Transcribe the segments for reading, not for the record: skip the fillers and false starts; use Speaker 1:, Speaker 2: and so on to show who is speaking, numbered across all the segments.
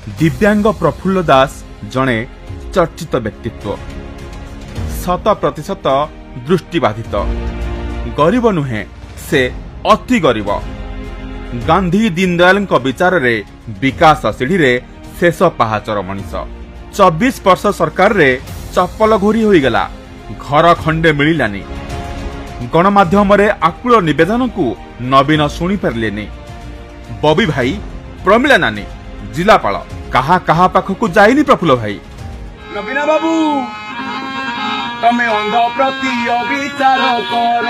Speaker 1: दिव्यांग प्रफुल्ल दास जणे चर्चित व्यक्तित्व 100% दृष्टिबाधित गरीब नुहे से अति गरीब गांधी दीनदयाल विचार रे विकास सीढ़ी रे शेष पहाचर मनीष 24 वर्ष सरकार रे चप्पल घोरी होईगला घर खंडे मिलानी गणमाध्यम रे आकुल निवेदन को नवीन शुणी पारे बबी भाई प्रमिला नानी जिलापाल कहा कहा पाखक जाइनी प्रफुल्ल भाई
Speaker 2: नवीन बाबू तमे अंध प्रति अविचार कर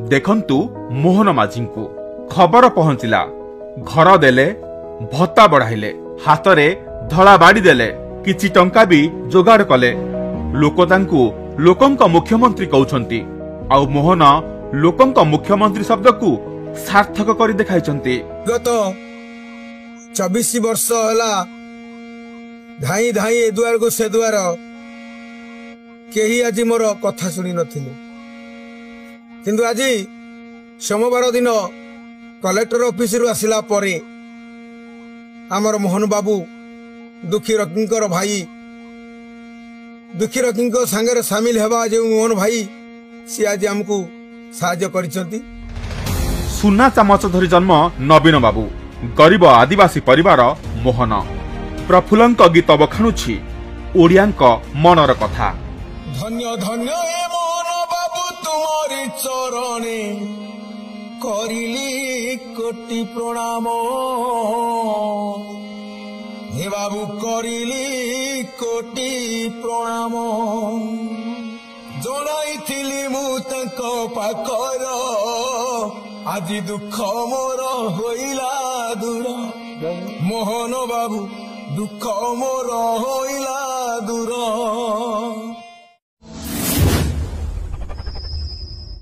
Speaker 1: देखंतु मोहन माझी को खबर पहुंचला घर देले भत्ता बढ़ाइले हाथ रे धड़ा बाड़ी देले किछि टंका भी जोगाड़ कले लोक तांकु लोकंक मुख्यमंत्री कहउछंती आउ मोहन लोकंक मुख्यमंत्री शब्द को सार्थक करी देखाइछंती।
Speaker 3: गत 24 वर्ष होला धाई धाई ए दुआर को से दुआर केही आज मोर कथा सुनी नथिले किंतु आज सोमवार दिन कलेक्टर ऑफिस रु आसिला परे आमर मोहन बाबू दुखी रकींकर भाई दुखी रकींक संगे सामिल हेबा जो मोहन भाई सी आज हमको साहाय्य करिसंती।
Speaker 1: सुना चामच धरी जन्म नवीन बाबू गरीब आदिवासी परिवार मोहन प्रफुल्लंक गीत बखाणुछि ओडियांक मनर कथा।
Speaker 3: धन्य धन्य ए मोहन बाबू तुम्हारी चरणे करिली कोटि प्रणाम हे बाबू करिली कोटि प्रणाम जनाइथिली मु तंको पाकर आज दुख मोर होइला दूर मोहन बाबू दुख मोर होइला दूर।